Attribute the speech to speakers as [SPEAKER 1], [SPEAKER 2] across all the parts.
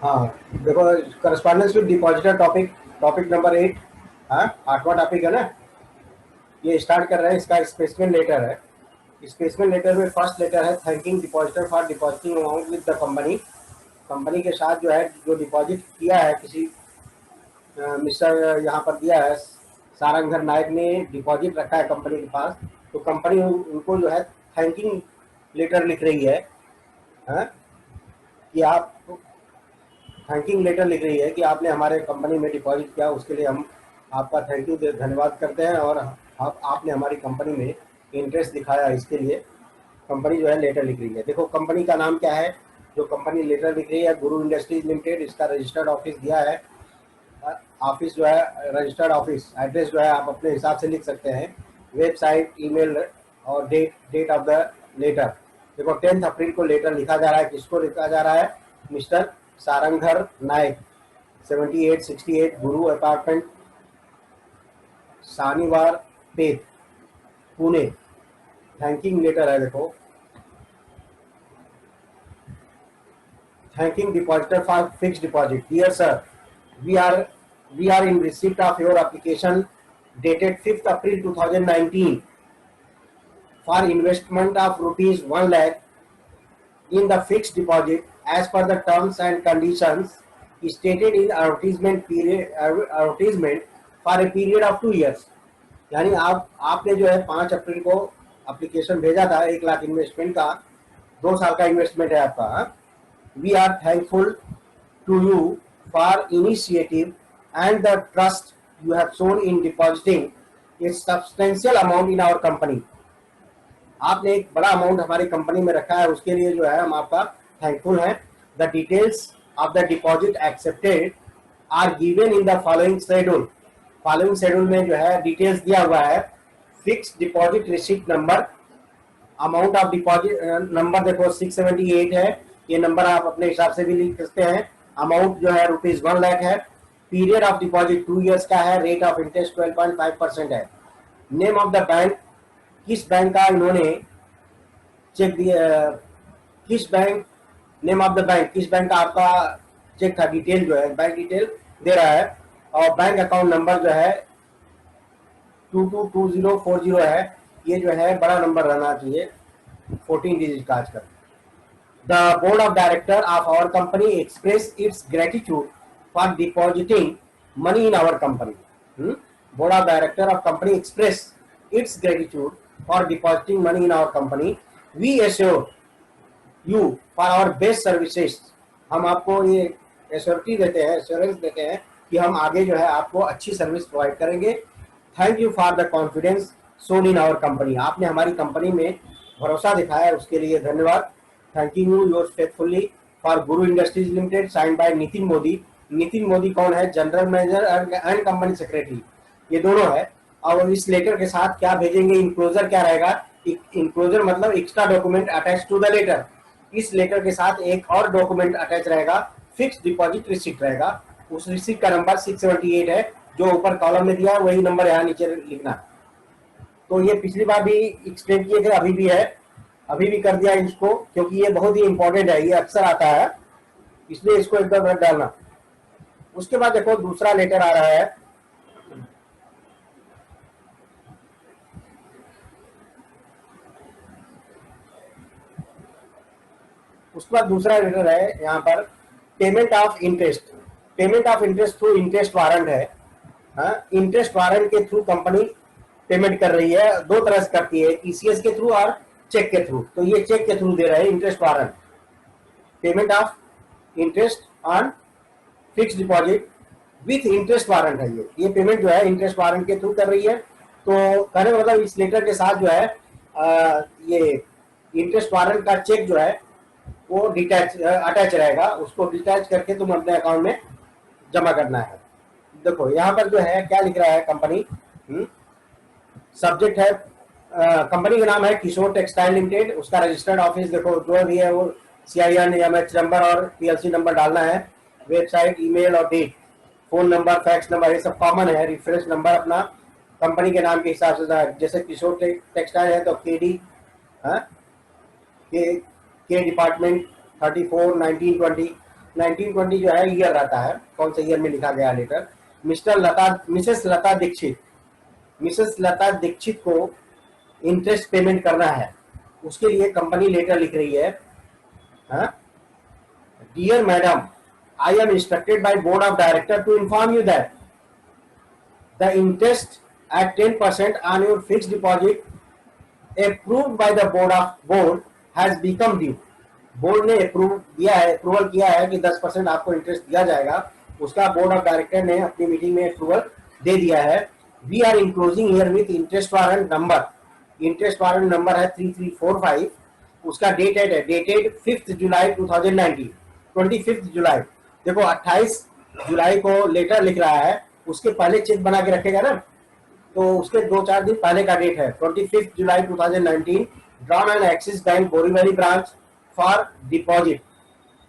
[SPEAKER 1] हाँ, देखो, correspondence with depositor topic, topic number 8। हाँ, 8वां टॉपिक है ना। ये स्टार्ट कर रहे हैं, इसका स्पेसिमेन लेटर है। स्पेसिमेन लेटर में फर्स्ट लेटर है, thanking depositor for depositing amount with the company. Company के साथ जो है, जो डिपॉजिट किया है किसी मिस्टर यहाँ पर दिया है, सारंगधर नायक ने डिपॉजिट रखा है कंपनी के पास, तो कंपनी उनको जो है थैंकिंग लेटर लिख रही है। हाँ, कि आप थैंकिंग लेटर लिख रही है कि आपने हमारे कंपनी में डिपॉजिट किया, उसके लिए हम आपका थैंक यू धन्यवाद करते हैं, और आपने हमारी कंपनी में इंटरेस्ट दिखाया, इसके लिए कंपनी जो है लेटर लिख रही है। देखो कंपनी का नाम क्या है, जो कंपनी लेटर लिख रही है, गुरु इंडस्ट्रीज लिमिटेड। इसका रजिस्टर्ड ऑफिस दिया है। ऑफिस जो है, रजिस्टर्ड ऑफिस एड्रेस जो है आप अपने हिसाब से लिख सकते हैं। वेबसाइट, ईमेल और डेट ऑफ द लेटर। देखो 10 अप्रैल को लेटर लिखा जा रहा है। किसको लिखा जा रहा है? मिस्टर सारंगधर नायक, 7868 गुरु अपार्टमेंट, शानीवार पेट, पुणे। थैंकिंग लेटर है। देखो, thanking depositor for fixed deposit. Dear sir, we are we are in receipt of your application dated 5th April 2019 for investment of rupees 1 lakh in the fixed deposit as per the terms and conditions stated in advertisement for a period of 2 years. यानी आपने जो है 5 अप्रैल को application भेजा था 1 lakh investment का, 2 साल का इन्वेस्टमेंट है आपका। We are thankful to you for initiative and the trust you have shown in depositing a substantial amount in our company. आपने एक बड़ा अमाउंट हमारी कंपनी में रखा है, उसके लिए जो है हम आपका थैंकफुल हैं। The details of the deposit accepted are given in the following schedule. Following schedule में जो है डिटेल्स दिया हुआ है। Fix deposit receipt number, amount of deposit number देखो 678 है। ये नंबर आप अपने हिसाब से भी लिख सकते हैं। अमाउंट जो है रुपीज 1 लाख है। पीरियड ऑफ डिपॉजिट 2 इयर्स का है। रेट ऑफ इंटरेस्ट 12.5% है। नेम ऑफ द बैंक, किस बैंक का इन्होंने चेक दिया, किस bank, name of the bank, किस बैंक का आपका चेक था, डिटेल जो है बैंक डिटेल दे रहा है। और बैंक अकाउंट नंबर जो है 222040 है। ये जो है बड़ा नंबर रहना चाहिए, 14 डिजिट का आजकल। The board of director of our company express its gratitude for depositing money in our company. Board of director of company express its gratitude for depositing money in our company. We assure you for our best services. हम आपको ये assurity देते हैं, assurance देते हैं कि हम आगे जो है आपको अच्छी सर्विस प्रोवाइड करेंगे। Thank you for the confidence shown in our company. आपने हमारी कंपनी में भरोसा दिखाया है, उसके लिए धन्यवाद। Thanking you your faithfully for Guru industries limited, signed by Nitin Modi. Nitin Modi कौन है? General manager and company secretary, ये दोनों है। और इस लेटर के साथ क्या भेजेंगे, इनक्लोजर क्या रहेगा? इनक्लोजर मतलब extra document attach to the letter. इस लेटर के साथ एक और डॉक्यूमेंट अटैच रहेगा, फिक्स डिपॉजिट रिसीट रहेगा। उस रिसीट का नंबर 678 है, जो ऊपर कॉलम में दिया वही नंबर यहाँ नीचे लिखना। तो ये पिछली बार भी एक्सप्लेन किए थे, अभी भी है, अभी भी कर दिया इसको, क्योंकि ये बहुत ही इंपॉर्टेंट है, ये अक्सर आता है, इसलिए इसको एकदम रख डालना। उसके बाद देखो दूसरा लेटर आ रहा है। उसके बाद दूसरा लेटर है यहाँ पर, payment of interest. Payment of interest through interest warrant है। इंटरेस्ट वारंट के थ्रू कंपनी पेमेंट कर रही है। 2 तरह से करती है, ईसीएस के थ्रू और चेक के थ्रू। तो ये चेक के थ्रू दे रहे हैं interest warrant. Payment of interest on fix deposit with interest warrant है। ये पेमेंट जो है इंटरेस्ट वारंट के थ्रू कर रही है। तो कहने का मतलब इस लेटर के साथ जो है ये इंटरेस्ट वारंट का चेक जो है वो अटैच रहेगा। उसको डिटैच करके तुम अपने अकाउंट में जमा करना है। देखो यहाँ पर जो है क्या लिख रहा है कंपनी, सब्जेक्ट है, कंपनी का नाम है किशोर टेक्सटाइल लिमिटेड। उसका रजिस्टर्ड ऑफिस देखो जो भी है वो CIN MH नंबर और PLC नंबर डालना है। वेबसाइट, ईमेल और date, phone number, fax number, ये सब कॉमन है। रेफरेंस नंबर अपना कंपनी के नाम के हिसाब से, जैसे किशोर टेक्सटाइल है तो KD के डिपार्टमेंट 34 19 20। 1920 जो है ईयर रहता है, कौन से ईयर में लिखा गया लेटर। मिसेस लता दीक्षित को इंटरेस्ट पेमेंट करना है, उसके लिए कंपनी लेटर लिख रही है। Dear madam, I am instructed by board of director to inform you that the interest at 10% on your fixed deposit approved by the board has become due। Board ने approval किया है कि 10% आपको interest दिया जाएगा, उसका बोर्ड ऑफ डायरेक्टर ने अपनी मीटिंग में अप्रूवल दे दिया है। We are inclosing here with interest warrant number है 3345, उसका डेट है डेटेड 5 जुलाई 2019, 25 जुलाई। देखो 28 जुलाई को लेटर लिख रहा है, उसके पहले चेक बना के रखेगा ना, तो उसके 2-4 दिन पहले का डेट है 25 July 2019। Drawn an axis bank Borivali branch for deposit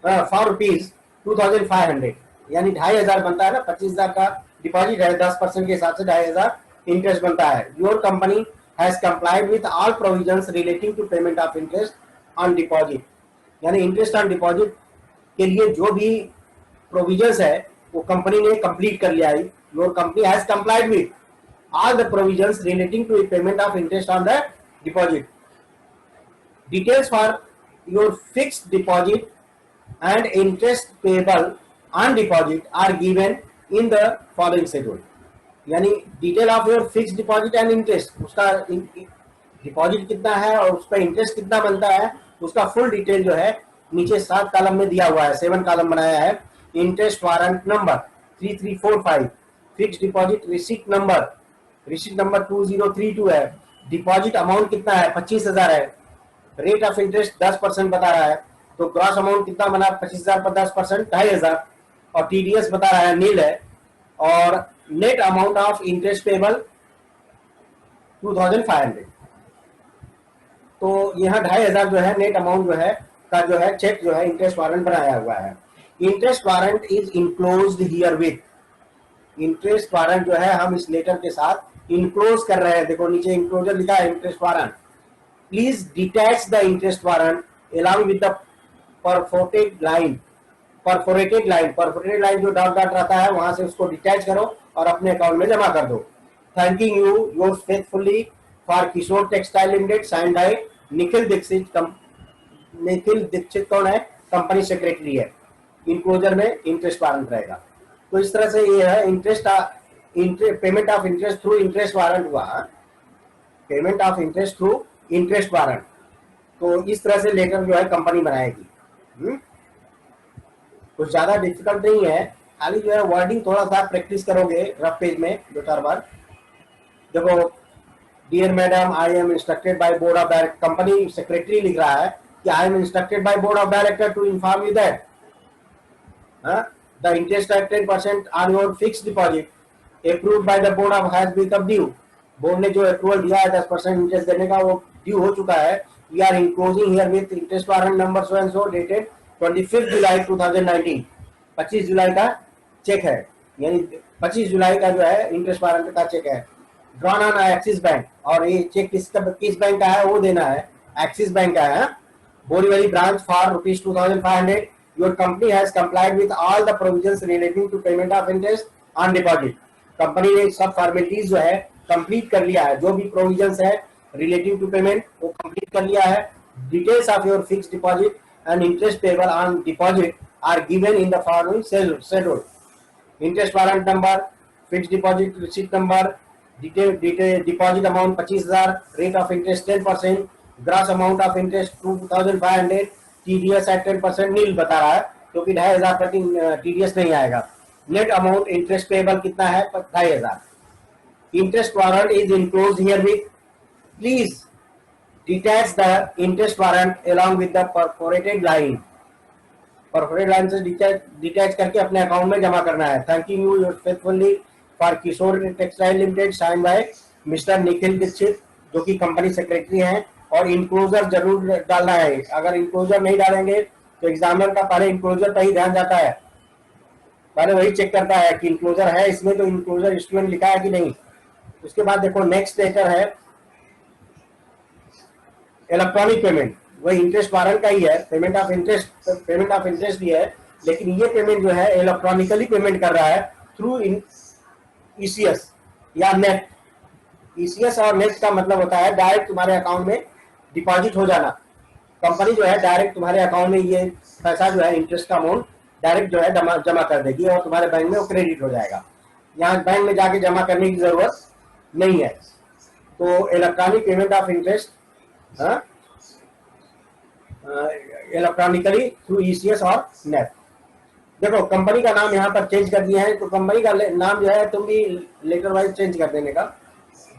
[SPEAKER 1] for ₹2500, यानी 2500 बनता है ना, 25,000 का डिपॉजिट है, 10% के हिसाब से 2500 इंटरेस्ट बनता है। Your company has complied with all provisions relating to payment of interest on deposit, यानी इंटरेस्ट ऑन डिपॉजिट के लिए जो भी प्रोविजंस है वो कंपनी ने कंप्लीट कर लिया है। Your company has complied with all the provisions relating to payment of interest on the deposit। Details for your fixed deposit and interest payable on deposit are given in the following schedule। यानी detail of your fixed deposit and interest, उसका deposit कितना है और उस पर interest कितना बनता है, उसका फुल डिटेल जो है नीचे 7 कॉलम में दिया हुआ है, 7 कॉलम बनाया है। Interest warrant number 3345, fixed deposit receipt number 2032 है। डिपॉजिट अमाउंट कितना है, 25,000 है। रेट ऑफ इंटरेस्ट 10% बता रहा है, तो ग्रॉस अमाउंट कितना बना, 25,000 पर 10% 2500, और टीडीएस बता रहा है नील है। और net amount of interest payable 2500, तो यहाँ 2500 जो है नेट अमाउंट जो है का जो है चेक जो है इंटरेस्ट वारंट बनाया हुआ है। Interest warrant is enclosed here with, interest warrant जो है हम इस लेटर के साथ इनक्लोज कर रहे हैं। देखो नीचे इनक्लोजर लिखा है interest warrant. Please detach the interest warrant along with the perforated line जो डॉट डॉट रहता है वहां से उसको डिटैच करो और अपने अकाउंट में जमा कर दो। Thanking you your faithfully for Kishore textile limited, signed by Nikhil Dikshit. Nikhil Dikshit कौन है, कंपनी सेक्रेटरी है। इनक्लोजर में इंटरेस्ट वारंट रहेगा। तो इस तरह से ये है payment of interest through interest warrant हुआ, payment of interest through interest warrant. तो इस तरह से लेटर जो है कंपनी बनाएगी। कुछ ज्यादा डिफिकल्ट नहीं है, खाली जो है वर्डिंग थोड़ा सा प्रैक्टिस करोगे रफ पेज में 2-4 बार। देखो dear madam, I am instructed by board of director, company secretary लिख रहा है कि I am instructed by board of director to inform you that the interest at 10% on your fixed deposit approved by the board of has become due। Board ने जो approval दिया है 10% interest देने का वो ड्यू हो चुका है। We are enclosing here with interest warrant number so and so dated 25 July 2019, 25 जुलाई का चेक है, यानी 25 जुलाई का जो है इंटरेस्ट वारंट का चेक है। ड्रॉन ऑन एक्सिस बैंक, और ये चेक किस बैंक का है वो देना है, एक्सिस बैंक का है। Borivali branch for ₹2500। Your company has complied with all the provisions relating to payment of interest on deposit. Company ने सब फॉर्मेलिटीज जो है कंप्लीट कर लिया है, जो भी प्रोविजंस है रिलेटिव टू पेमेंट वो कंप्लीट कर लिया है। Details of your fixed deposit and interest payable on deposit are given in the following schedule. Interest warrant number, fixed deposit receipt number, deposit amount 25,000, rate of interest 10%, gross amount of interest 2500, TDS at 10% nil बता रहा है क्योंकि 2500 तक TDS नहीं आएगा। Net amount interest payable कितना है, 2500। Interest warrant is enclosed here with, please detach the interest warrant along with the perforated line से डिटैच करके अपने अकाउंट में जमा करना है। Thanking you your faithfully for Kishore textile limited, sign by mister Nikhil Dikshit, जो कि कंपनी सेक्रेटरी हैं। और इनक्लोजर जरूर डालना है, अगर इनक्लोजर नहीं डालेंगे तो एग्जामिनर का पहले इनक्लोजर पर ही ध्यान जाता है, पहले वही चेक करता है कि इनक्लोजर है इसमें, तो इनक्लोजर स्टूडेंट लिखा है कि नहीं। उसके बाद देखो नेक्स्ट लेटर है इलेक्ट्रॉनिक पेमेंट, वही इंटरेस्ट वारंट का ही है, पेमेंट ऑफ इंटरेस्ट ही है, लेकिन ये पेमेंट जो है इलेक्ट्रॉनिकली पेमेंट कर रहा है थ्रू ईसीएस या नेट। ईसीएस और नेट का मतलब होता है डायरेक्ट तुम्हारे अकाउंट में डिपॉजिट हो जाना। कंपनी जो है डायरेक्ट तुम्हारे अकाउंट में ये पैसा जो है इंटरेस्ट का अमाउंट डायरेक्ट जो है जमा कर देगी और तुम्हारे बैंक में वो क्रेडिट हो जाएगा। यहाँ बैंक में जाके जमा करने की जरूरत नहीं है। तो electronic payment of interest electronically through ECS और नेट। देखो कंपनी का नाम यहाँ पर चेंज कर दिया है, तो कंपनी का नाम जो है तुम भी लेटर वाइज चेंज कर देने का।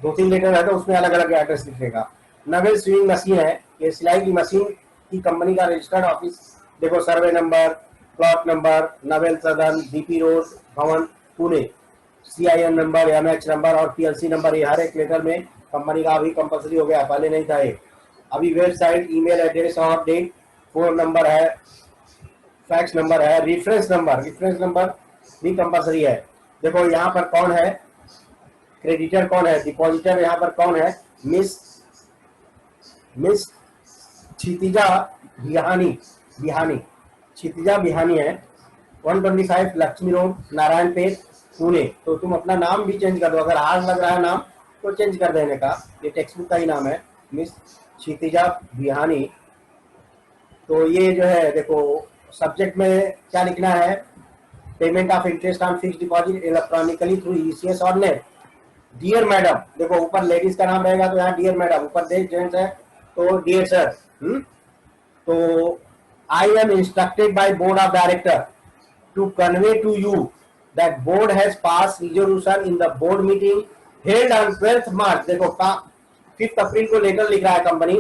[SPEAKER 1] 2-3 लेटर है तो उसमें अलग अलग एड्रेस लिखेगा। नवेल स्विंग मशीन है, ये सिलाई की मशीन की कंपनी का रजिस्टर्ड ऑफिस। देखो सर्वे नंबर, प्लॉट नंबर, नवेल सदन, डीपी रोड, भवन, Pune, CIN number, MH number और PLC नंबर, ये हर एक लेटर में कंपनी का अभी कंपलसरी हो गया, पहले नहीं था ये। अभी वेबसाइट, ईमेल एड्रेस और डेट, फोन नंबर है, फैक्स नंबर है, रेफरेंस नंबर भी कंपलसरी है। देखो यहाँ पर कौन है क्रेडिटर, कौन है डिपॉजिटर, यहाँ पर कौन है मिस क्षितिजा बिहानी क्षितिजा बिहानी है, 125 लक्ष्मी रोड, नारायणपेट, पुणे। तो तुम अपना नाम भी चेंज कर दो, अगर हार्ड लग रहा है नाम तो चेंज कर देने का। ये टेक्स्ट बुक का ही नाम है, मिस क्षितिजा बिहानी। तो ये जो है देखो सब्जेक्ट में क्या लिखना है, payment of interest on fixed deposit electronically through ECS और नेट। डियर मैडम, देखो ऊपर लेडीज का नाम रहेगा तो यहाँ डियर मैडम, ऊपर जेंट्स है तो डियर सर। तो I am instructed by board of director to convey to you that board has pass resolution in the board meeting held on 12th March. देखो 5 अप्रैल को लेटर लिख रहा है कंपनी,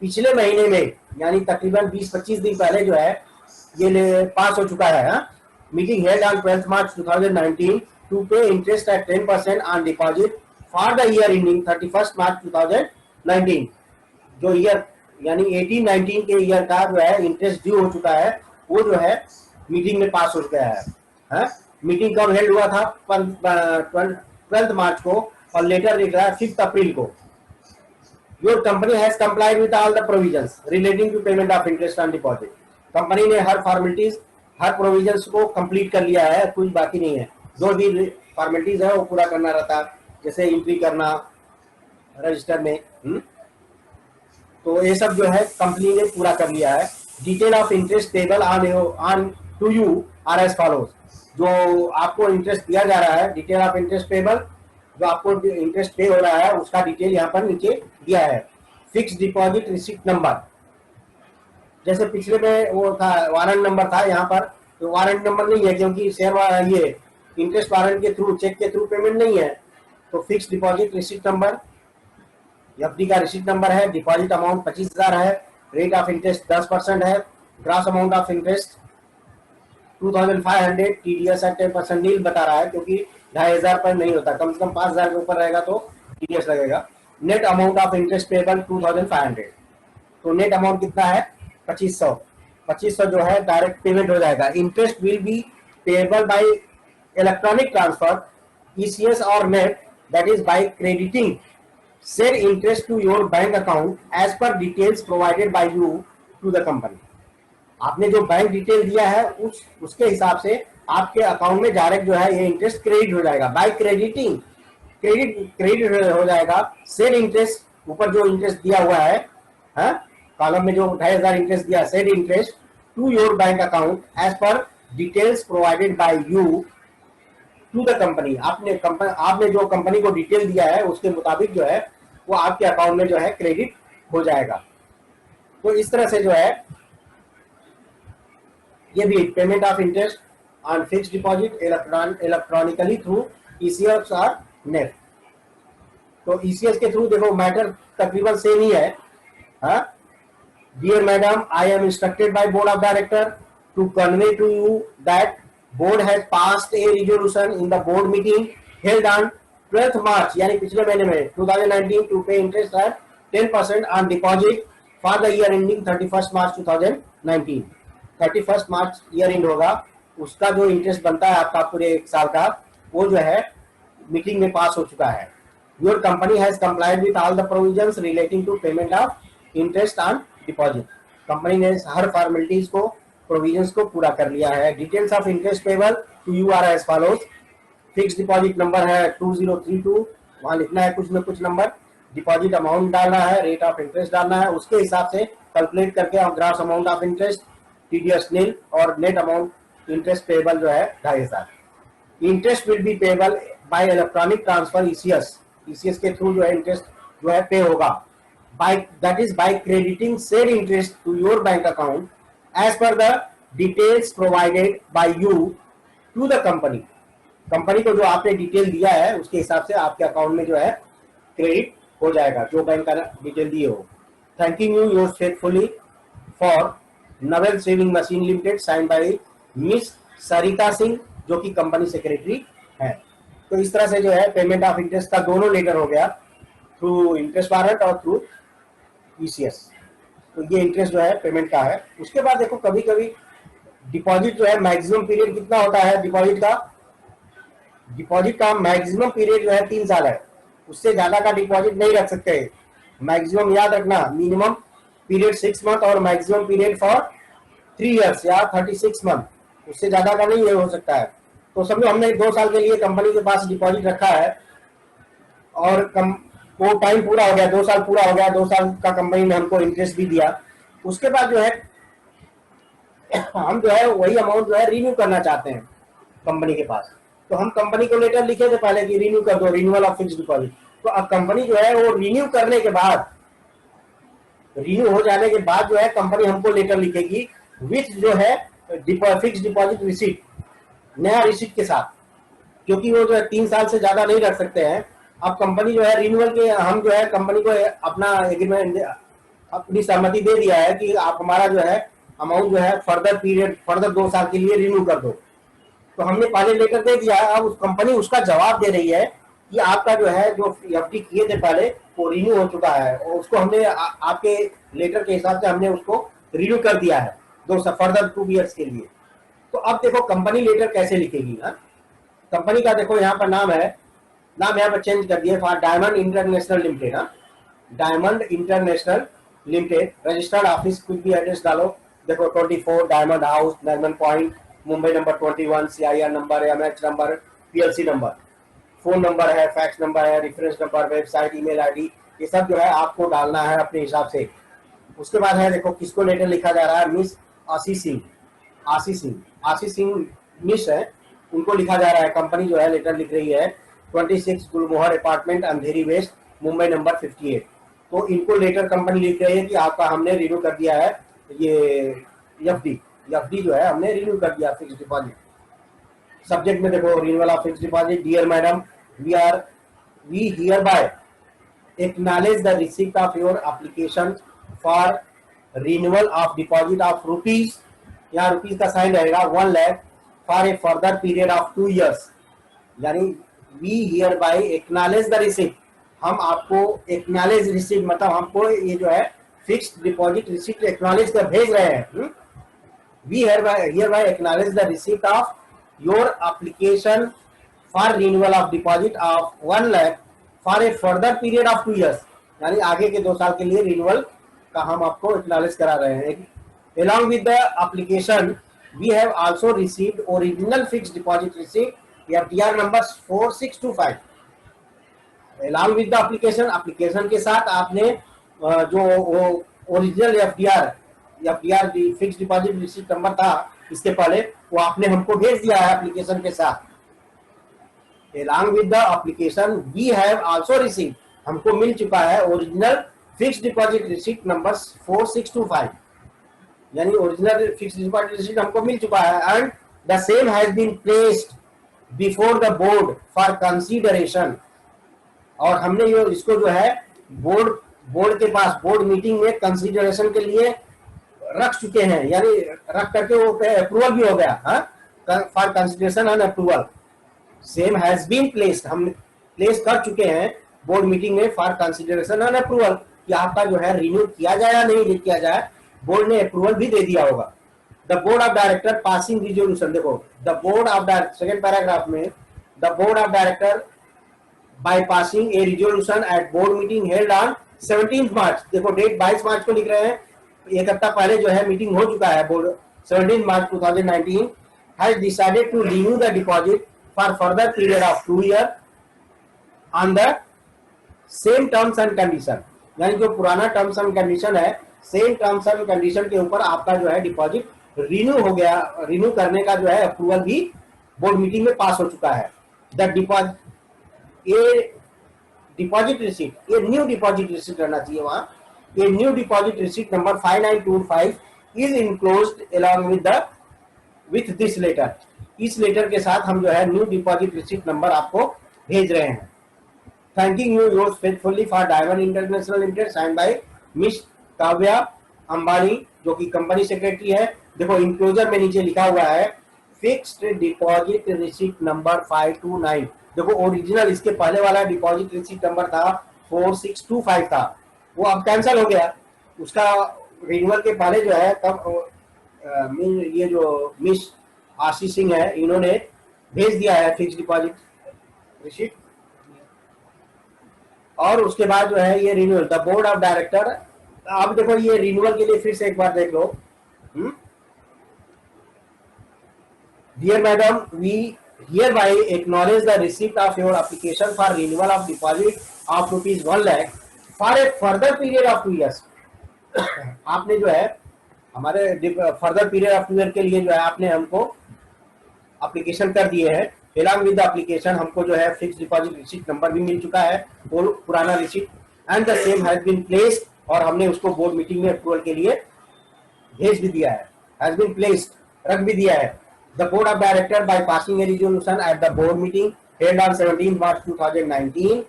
[SPEAKER 1] पिछले महीने में यानी तकरीबन 20-25 दिन पहले जो है ये पास हो चुका है। Meeting held on 12th March 2019 to pay interest at 10% on deposit for the year ending 31st March 2019। जो ईयर यानी 18-19 के ईयर का जो है इंटरेस्ट ड्यू हो चुका है वो जो है मीटिंग में पास हो गया है। मीटिंग कब हेल्ड हुआ था 12th मार्च को और लेटर लिख रहा है 5 अप्रैल को। Your company has complied with all the provisions relating to payment of interest on deposit. Company ने हर फॉर्मेलिटीज हर प्रोविजंस को कंप्लीट कर लिया है, कुछ बाकी नहीं है। जो भी फॉर्मेलिटीज है वो पूरा करना रहता है, जैसे एंट्री करना रजिस्टर में। तो ये सब जो है कंपनी ने पूरा कर लिया है। Detail of interest table on to you are as follows. जो आपको इंटरेस्ट दिया जा रहा है, डिटेल ऑफ इंटरेस्ट टेबल, जो आपको इंटरेस्ट पे हो रहा है उसका डिटेल यहाँ पर नीचे दिया है। फिक्स डिपॉजिट रिसिप्ट नंबर, जैसे पिछले में वो था वारंट नंबर था, यहाँ पर तो वारंट नंबर नहीं है क्योंकि शेयर ये इंटरेस्ट वारंट के थ्रू, चेक के थ्रू पेमेंट नहीं है। तो fix deposit receipt number, FD का रिसिप्ट नंबर है, डिपॉजिट अमाउंट 25,000 है, रेट ऑफ इंटरेस्ट 10% है, gross amount of interest 2,500, TDS at 10% nil बता रहा है क्योंकि 2,500 पर नहीं होता, कम से कम 5,000 के ऊपर रहेगा तो टीडीएस लगेगा। Net amount of interest payable 2,500। तो नेट अमाउंट कितना है 2500 जो है डायरेक्ट पेमेंट हो जाएगा। Interest will be payable by electronic transfer ECS और net, that is by crediting said interest to your bank account as per details provided by you to the company। आपने जो bank detail दिया है उसके हिसाब से आपके अकाउंट में डायरेक्ट जो है ये इंटरेस्ट क्रेडिट हो जाएगा। बाय क्रेडिटिंग, क्रेडिट हो जाएगा। सेड इंटरेस्ट, ऊपर जो इंटरेस्ट दिया हुआ है कॉलम में जो 2,500 इंटरेस्ट दिया, said interest to your bank account as per details provided by you to the company. आपने जो कंपनी को डिटेल दिया है उसके मुताबिक जो है वो आपके अकाउंट में जो है क्रेडिट हो जाएगा। तो इस तरह से जो है ये भी payment of interest on fixed deposit electronically through ECS और नेट। तो ईसीएस के थ्रू देखो मैटर तकरीबन सेम ही है। Dear madam, I am instructed by board of director to convey to you that board has passed a resolution in the board meeting held on 12th March यानी पिछले महीने में 2019 to pay interest at 10% on deposit for the year ending 31st March 2019। 31st March year and होगा, उसका जो interest बनता है आपका पूरे एक साल का वो जो है मीटिंग में पास हो चुका है। Your company has complied with all the provisions relating to payment of interest on deposit. Company ने हर फॉर्मेलिटीज को प्रोविजंस को पूरा कर लिया है। Details of interest payable to you are as follows. Fix deposit number है 2032, वहां लिखना है कुछ न कुछ नंबर, डिपॉजिट अमाउंट डालना है, रेट ऑफ इंटरेस्ट डालना है, उसके हिसाब से कैलकुलेट करके हम gross amount of interest, TDS nil और नेट अमाउंट इंटरेस्ट पेबल जो है 2500। Interest will be payable by electronic transfer ECS, ECS के थ्रू जो है इंटरेस्ट जो है पे होगा, by that is by crediting said interest to your bank account as per the details provided by you to the company. Company को जो आपने detail दिया है उसके हिसाब से आपके अकाउंट में जो है क्रेडिट हो जाएगा, जो बैंक का डिटेल दिए हो। Thanking you your faithfully for novel sewing machine limited, sign by miss Sarita Singh, जो कि कंपनी सेक्रेटरी है। तो इस तरह से जो है पेमेंट ऑफ इंटरेस्ट का दोनों लेटर हो गया, थ्रू इंटरेस्ट वारंट और थ्रू ईसीएस। तो ये इंटरेस्ट जो है पेमेंट का है। उसके बाद देखो कभी कभी डिपॉजिट जो है मैक्सिमम पीरियड कितना होता है डिपॉजिट का, डिपॉजिट का मैक्सिमम पीरियड जो है 3 साल है, उससे ज्यादा का डिपॉजिट नहीं रख सकते। मैक्सिमम याद रखना, मिनिमम पीरियड 6 मंथ और मैक्सिमम पीरियड फॉर 3 इयर्स या 36 मंथ, उससे ज्यादा का नहीं हो सकता है। तो समझो हमने 2 साल के लिए कंपनी के पास डिपॉजिट रखा है और वो टाइम पूरा हो गया, 2 साल पूरा हो गया, 2 साल का कंपनी ने हमको इंटरेस्ट भी दिया, उसके बाद जो है हम जो है वही अमाउंट जो है रिन्यू करना चाहते हैं कंपनी के पास। तो हम कंपनी को लेटर लिखे थे पहले कि रिन्यू कर दो, रिन्यूअल ऑफ फिक्स डिपॉजिट। तो अब कंपनी जो है वो रिन्यू करने के बाद, रिन्यू हो जाने के बाद जो है कंपनी हमको लेटर लिखेगी विथ जो है फिक्स डिपॉजिट रिसीट, नया रिसीट के साथ, क्योंकि वो जो है 3 साल से ज्यादा नहीं रख सकते हैं। अब कंपनी जो है रिन्यूअल के, हम जो है कंपनी को अपना एग्रीमेंट, अपनी सहमति दे दिया है कि आप हमारा जो है अमाउंट जो है फर्दर पीरियड, फर्दर 2 साल के लिए रिन्यू कर दो। तो हमने पहले लेटर दे दिया है, अब कंपनी उसका जवाब दे रही है कि आपका जो है जो एफडी किए थे पहले वो रिन्यू हो चुका है, और उसको हमने आपके लेटर के हिसाब से हमने उसको रिन्यू कर दिया है फर्दर 2 ईयर्स के लिए। तो अब देखो कंपनी लेटर कैसे लिखेगी ना, कंपनी का देखो यहाँ पर नाम है, नाम यहाँ पर चेंज कर दिया for diamond international limited. Diamond international limited, registered office, कुछ भी एड्रेस डालो, देखो 24 diamond house, diamond point, Mumbai number 21, CIR number, MH number, PLC number, phone number है, फैक्स नंबर है, reference number, website, email ID, ये सब जो है आपको डालना है अपने हिसाब से। उसके बाद है देखो किसको लेटर लिखा जा रहा है, मिस आशीष सिंह, आशीष सिंह मिस है, उनको लिखा जा रहा है। कंपनी जो है लेटर लिख रही है 26 गुलमोहर अपार्टमेंट, अंधेरी वेस्ट, मुंबई नंबर 58। तो इनको लेटर कंपनी लिख रही है कि आपका हमने रिन्यू कर दिया है, ये एफडी जो है हमने रिन्यू कर दिया फिक्स डिपॉजिट। सब्जेक्ट में देखो renewal of fix deposit, dear madam we hereby acknowledge the receipt of your application for renewal of deposit of rupees, यहाँ रुपीज का साइन रहेगा 1 lakh for a further period of 2 years, यानी we hereby acknowledge the receipt, हम आपको acknowledge receipt मतलब हमको ये जो है फिक्स्ड डिपॉजिट रिसीप्ट एक्नॉलेज कर भेज रहे हैं। We hereby acknowledge the receipt of your application for renewal of deposit of 1 lakh for a further period of 2 years, यानी आगे के 2 साल के लिए रिन्यूअल का हम आपको एक्नॉलेज करा रहे हैं। Along with the application, we have also received original fixed deposit receipt, FDR number 4625. Along with the application के साथ आपने जो original FDR fix deposit receipt number था इसके पहले, वो आपने हमको भेज दिया है एप्लीकेशन के साथ। Along with the application, we have also received, हमको मिल चुका है original fix deposit receipt number 4625, यानी ओरिजिनल फिक्स डिपॉजिट रिसीट हमको मिल चुका है। And the same has been placed before the board for consideration, और हमने ये इसको जो है बोर्ड के पास, बोर्ड मीटिंग में कंसीडरेशन के लिए रख चुके हैं, यानी रख करके वो अप्रूवल भी हो गया for consideration and approval. Same has been placed, हम प्लेस कर चुके हैं बोर्ड मीटिंग में फॉर कंसीडरेशन एंड अप्रूवल, कि आपका जो है रिन्यू किया जाए या नहीं किया जाए, बोर्ड ने अप्रूवल भी दे दिया होगा। The board of director passing resolution, देखो the board of director, second paragraph में, the board of director by passing a resolution at board meeting held on 17 March, देखो डेट 22 मार्च को लिख रहे हैं, एक हफ्ता पहले जो है मीटिंग हो चुका है board 17 March 2019 has decided to renew the deposit for further period of 2 years on the same terms and condition, यानी जो पुराना टर्म्स एंड कंडीशन है, सेम टर्म्स एंड कंडीशन के ऊपर आपका जो है डिपॉजिट रिन्यू हो गया। रिन्यू करने का जो है अप्रूवल भी बोर्ड मीटिंग में पास हो चुका है। द डिपॉजिट रिसीट, ये न्यू डिपॉजिट रिसीट रहना चाहिए वहां। ये new deposit receipt number 5925 is enclosed along with this letter. इस लेटर के साथ हम जो है न्यू डिपॉजिट रिसीट नंबर आपको भेज रहे हैं। Thanking you yours faithfully for Diamond International Limited signed by Miss Kavya Ambani, जो कि कंपनी सेक्रेटरी है। देखो इंक्लोजर में नीचे लिखा हुआ है फिक्स्ड डिपॉजिट रिसीट नंबर 529। देखो ओरिजिनल इसके पहले वाला डिपॉजिट रिसीट नंबर था 4625 था, वो अब कैंसिल हो गया। उसका रिन्यूअल के पहले जो है तब ये जो मिस आशीष सिंह है, इन्होंने भेज दिया है फिक्स्ड डिपॉजिट रिसीट। और उसके बाद जो है ये renewal the board of director. अब देखो ये रिन्यूअल के लिए फिर से एक बार देख लो। Dear madam, we hereby acknowledge the receipt of your application for renewal of deposit of ₹1 lakh for a further period of 2 years। आपने जो है हमारे फर्दर पीरियड ऑफ 2 ईयर के लिए जो है आपने हमको एप्लीकेशन कर दिए हैं। एलॉन्ग विद द एप्लीकेशन हमको जो है फिक्स डिपॉजिट रिसीट नंबर भी मिल चुका है, वो पुराना receipt, and the same has been placed, और हमने उसको बोर्ड मीटिंग में अप्रूवल के लिए भेज भी दिया है। हैज बीन प्लेस्ड, रख भी दिया है। The board of director by passing a resolution at the board meeting held on 17 March 2019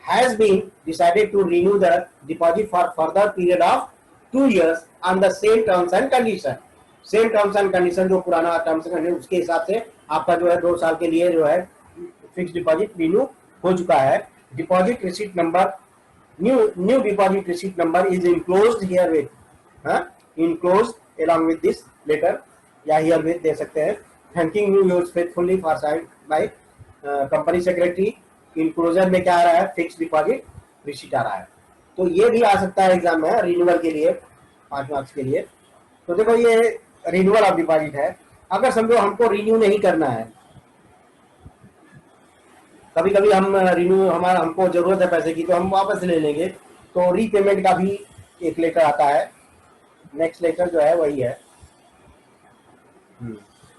[SPEAKER 1] has been decided to renew the deposit for further period of 2 years on the same terms and condition। Same terms and condition, जो पुराना terms and condition उसके हिसाब से आपका जो है 2 साल के लिए जो है फिक्स डिपॉजिट रिन्यू हो चुका है। Deposit receipt number new deposit receipt number is enclosed here with enclosed along with this letter, या हियर विद दे सकते हैं। Thanking you yours faithfully for side by company secretary. Enclosure में क्या आ रहा है, फिक्स डिपॉजिट रिसीट आ रहा है। तो ये भी आ सकता है एग्जाम में रिन्यूअल के लिए 5 मार्क्स के लिए। तो देखो ये रिन्यूअल ऑफ डिपॉजिट है। अगर समझो हमको रिन्यू नहीं करना है, कभी कभी हम रिन्यू हमको जरूरत है पैसे की तो हम वापस ले लेंगे, तो रीपेमेंट का भी एक लेटर आता है। नेक्स्ट लेटर जो है वही है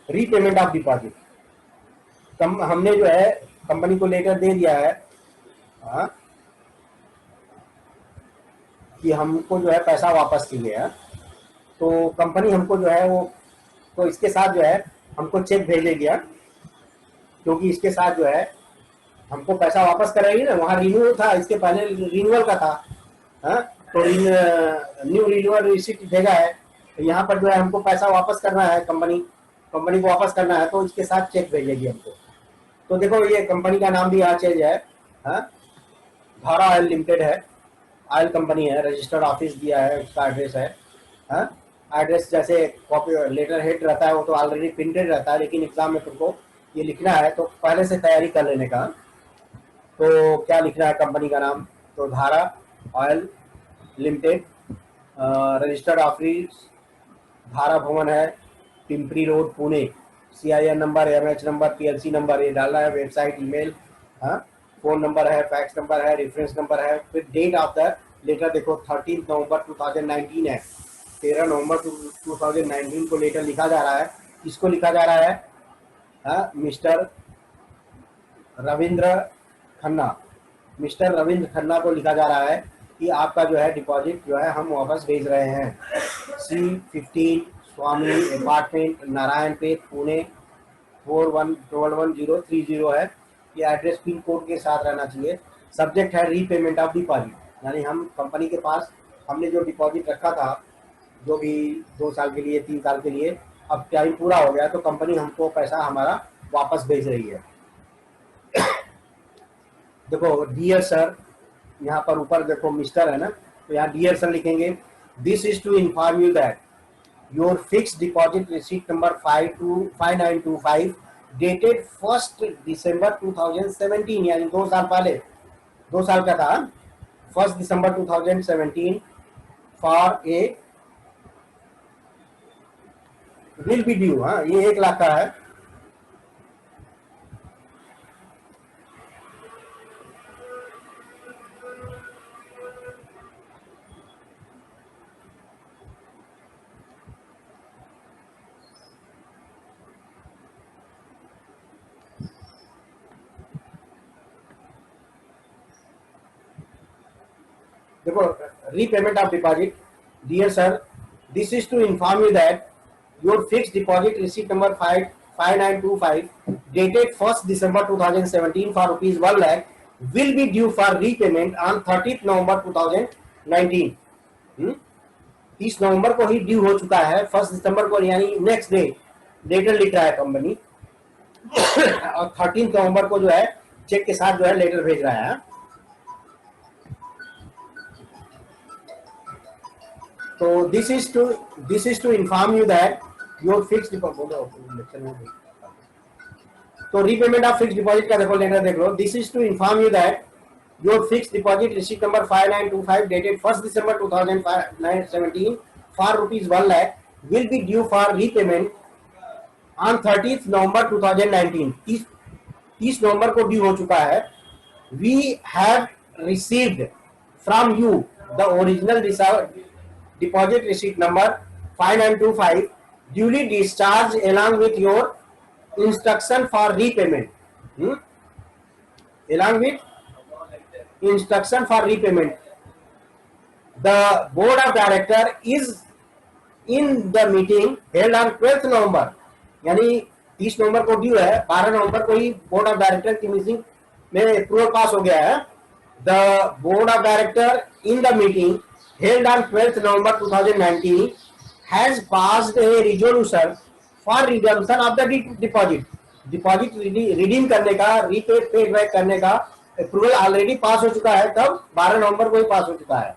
[SPEAKER 1] रीपेमेंट ऑफ डिपॉजिट। हमने जो है कंपनी को लेटर दे दिया है कि हमको जो है पैसा वापस चाहिए है, तो कंपनी हमको जो है वो तो इसके साथ जो है हमको चेक भेजेगी, क्योंकि इसके साथ जो है हमको पैसा वापस कराएगी ना। वहाँ रिन्यू था, इसके पहले रिन्यूअल का था, तो न्यू रिन्यूअल रिसीट भेजा है, तो यहाँ पर जो है हमको पैसा वापस करना है, कंपनी को वापस करना है, तो इसके साथ चेक भेजेगी हमको। तो देखो ये कंपनी का नाम भी यहाँ चेंज है, धारा ऑयल लिमिटेड है, ऑयल कंपनी है, रजिस्टर्ड ऑफिस दिया है, उसका एड्रेस है। एड्रेस जैसे कॉपी लेटर हेड रहता है वो तो ऑलरेडी प्रिंटेड रहता है, लेकिन एग्जाम में तुमको ये लिखना है, तो पहले से तैयारी कर लेने का। तो क्या लिखना है कंपनी का नाम, तो धारा ऑयल लिमिटेड, रजिस्टर्ड ऑफिस धारा भवन है, Pimpri road, Pune. CIN number, MH number, PLC number ये डालना है, वेबसाइट, ईमेल, फोन नंबर है, फैक्स नंबर है, रेफरेंस नंबर है। फिर डेट ऑफ द लेटर देखो 13 नवंबर 2019 है, 13 नवंबर 2019 को लेटर लिखा जा रहा है। किसको लिखा जा रहा है, मिस्टर रविंद्र खन्ना को लिखा जा रहा है कि आपका जो है डिपॉजिट जो है हम वापस भेज रहे हैं। C15 स्वामी अपार्टमेंट, नारायणपेट, पुणे 411030 है। ये एड्रेस पिन कोड के साथ रहना चाहिए। सब्जेक्ट है रीपेमेंट ऑफ डिपॉजिट, यानी हम कंपनी के पास हमने जो डिपॉजिट रखा था, जो भी 2 साल के लिए 3 साल के लिए, अब टाइम पूरा हो गया तो कंपनी हमको पैसा हमारा वापस भेज रही है। देखो डियर सर, यहाँ पर ऊपर देखो मिस्टर है ना, तो यहाँ डियर सर लिखेंगे। This is to inform you that your fix deposit receipt number 5925 dated 1 December 2017, यानी 2 साल पहले, 2 साल का था, 1 December 2017 for a will be due, हाँ ये 1 लाख का है। देखो, repayment of deposit, dear sir, this is to inform you that your fix deposit receipt number 5925 dated 1st December 2017 for rupees 1 lakh will be due for repayment on 30th November 2019। 30 नवंबर को ही due हो चुका है, 1 दिसंबर को यानी next day letter लिख रहा है कंपनी और 13 नवंबर को जो है चेक के साथ जो है लेटर भेज रहा है। तो this is to inform you that your fix deposit, तो रीपेमेंट ऑफ फिक्स डिपॉजिट का देखो लेटर देख लो। This is to inform you that your fix deposit receipt number 5925 dated 1st December 2017 for rupees 1 lakh will be due for repayment on 30th November 2019। 30 नवंबर को due हो चुका है। We have received from you the original deposit receipt number 5925 duly discharged along with your instruction for repayment, along with instruction for repayment. The board of director is in the meeting held on 12th November, यानी 30 नवंबर को due है, 12 नवंबर को ही board of director की meeting में approval पास हो गया है। The board of director in the meeting held on 12th November 2019 has passed a resolution for redemption of the deposit। Deposit redeem करने का, पेड बैक करने का अप्रूवल ऑलरेडी पास हो चुका है। तब 12 नवंबर को ही पास हो चुका है।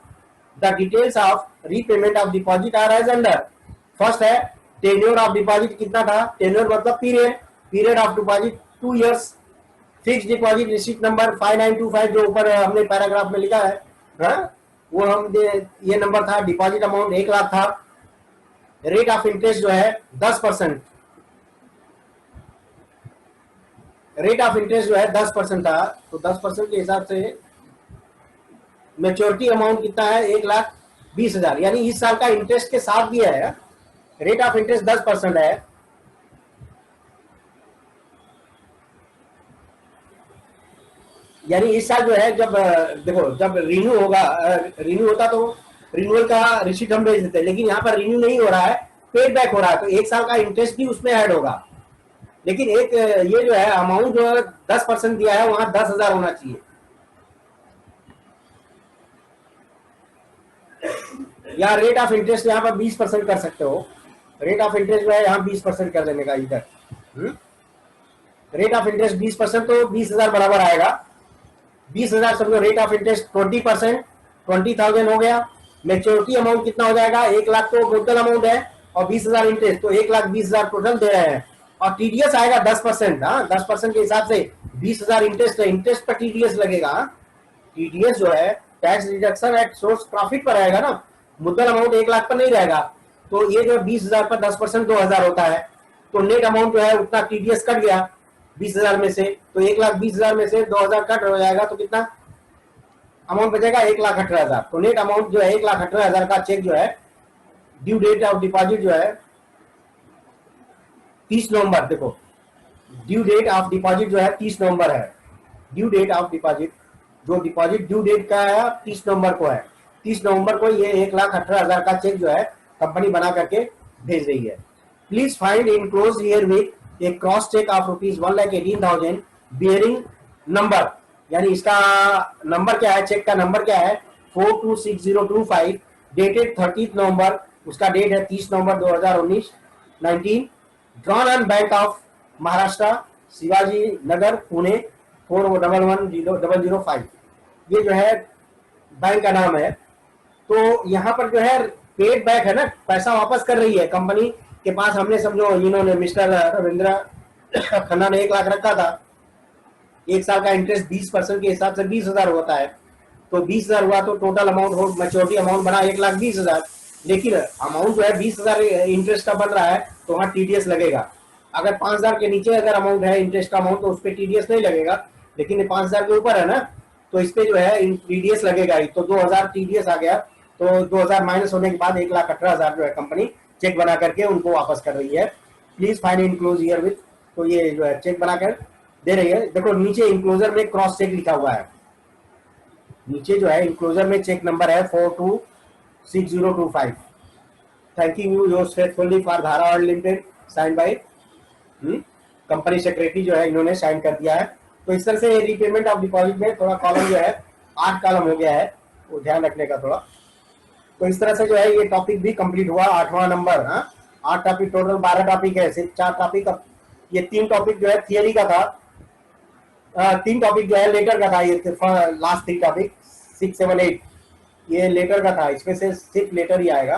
[SPEAKER 1] The details of repayment of deposit are as under. First है टेन्योर ऑफ डिपॉजिट कितना था, टेन्योर मतलब period of deposit 2 years। Fix deposit receipt number 5925 जो ऊपर हमने पैराग्राफ में लिखा है, हाँ? वो हम ये नंबर था। डिपॉजिट अमाउंट 1 लाख था। रेट ऑफ इंटरेस्ट जो है 10%, रेट ऑफ इंटरेस्ट जो है 10% था। तो 10% के हिसाब से मैच्योरिटी अमाउंट कितना है, 1,20,000, यानी इस साल का इंटरेस्ट के साथ दिया है। रेट ऑफ इंटरेस्ट 10% है। यानी इस साल जो है, जब देखो जब रिन्यू होता तो रिन्यूअल का रिसीट हम भेज देते हैं, लेकिन यहाँ पर रिन्यू नहीं हो रहा है, पेड बैक हो रहा है, तो 1 साल का इंटरेस्ट भी उसमें ऐड होगा। लेकिन एक ये जो है अमाउंट जो 10% दिया है, वहां 10,000 होना चाहिए। या रेट ऑफ इंटरेस्ट यहाँ पर 20% कर सकते हो। रेट ऑफ इंटरेस्ट जो है यहाँ 20% कर देने का इधर। रेट ऑफ इंटरेस्ट 20%, तो 20,000 बराबर आएगा। 20,000 समझो, रेट ऑफ इंटरेस्ट 20%, 20,000 हो गया। मेच्योरिटी अमाउंट कितना हो जाएगा, 1 लाख तो टोटल अमाउंट है और 20,000 इंटरेस्ट, तो 1,20,000 टोटल दे रहे हैं। और टीडीएस आएगा 10%। हाँ, 10% के हिसाब से 20,000 इंटरेस्ट है, इंटरेस्ट पर टीडीएस लगेगा। टीडीएस जो है tax deduction at source profit पर आएगा ना, मुद्दल अमाउंट 1 लाख पर नहीं रहेगा। तो ये जो 20,000 पर 10% 2,000 होता है, तो नेट अमाउंट जो है उतना टीडीएस कट गया 20,000 में से, तो 1,20,000 में से 2,000 कट हो जाएगा, तो कितना अमाउंट बचेगा, 1,18,000। तो नेट अमाउंट जो है 1,18,000 का चेक जो है, ड्यू डेट ऑफ डिपॉजिट जो है 30 नवंबर। देखो ड्यू डेट ऑफ डिपॉजिट जो है 30 नवंबर है। ड्यू डेट ऑफ डिपॉजिट, जो डिपॉजिट ड्यू डेट का है 30 नवंबर को है। 30 नवंबर को ये 1,18,000 का चेक जो है कंपनी बना करके भेज रही है। Please find enclose here with a cross check of rupees 1,18,000 bearing number, यानी इसका नंबर क्या है, चेक का नंबर क्या है, 426025, डेटेड 30 नवंबर, उसका डेट है 30 नवंबर 2019, drawn on bank of Maharashtra, Shivaji Nagar, Pune 411005। ये जो है बैंक का नाम है। तो यहाँ पर जो है पेड बैक है ना, पैसा वापस कर रही है कंपनी के पास। हमने समझो इन्होंने मिस्टर रविंद्र खन्ना ने 1 लाख रखा था, 1 साल का इंटरेस्ट 20% के हिसाब से 20,000 होता है, तो 20,000 हुआ, तो टोटल अमाउंट हो, मैच्योरिटी अमाउंट बना 1,20,000। लेकिन अमाउंट जो है 20,000 इंटरेस्ट का बन रहा है तो वहाँ टीडीएस लगेगा। अगर 5,000 के नीचे अगर अमाउंट है इंटरेस्ट का अमाउंट तो उस पर टीडीएस नहीं लगेगा, लेकिन 5,000 के ऊपर है ना तो इस पे जो है टीडीएस लगेगा ही। तो 2,000 टीडीएस आ गया, तो 2,000 माइनस होने के बाद 1,18,000 जो है कंपनी चेक बना करके उनको वापस कर रही है। Please find enclose here with, तो ये जो है चेक बनाकर दे रही है। देखो नीचे इंक्लोजर में क्रॉस चेक लिखा हुआ है, नीचे जो है इंक्लोजर में चेक नंबर है 426025, thanking you yours faithfully for Dhara oil limited, sign by company secretary जो है इन्होंने साइन कर दिया है। तो इस तरह से रीपेमेंट ऑफ डिपॉजिट में थोड़ा कॉलम जो है 8 कॉलम हो गया है, वो ध्यान रखने का थोड़ा। तो इस तरह से जो है ये टॉपिक भी कंप्लीट हुआ, 8वां नंबर। हाँ, 8 टॉपिक टोटल, 12 टॉपिक है, सिर्फ 4 टॉपिक, ये 3 टॉपिक जो है थियरी का था, 3 टॉपिक जो है लेटर का था, ये लास्ट 3 टॉपिक 6, 7, 8 ये लेटर का था, इसमें से सिर्फ लेटर ही आएगा।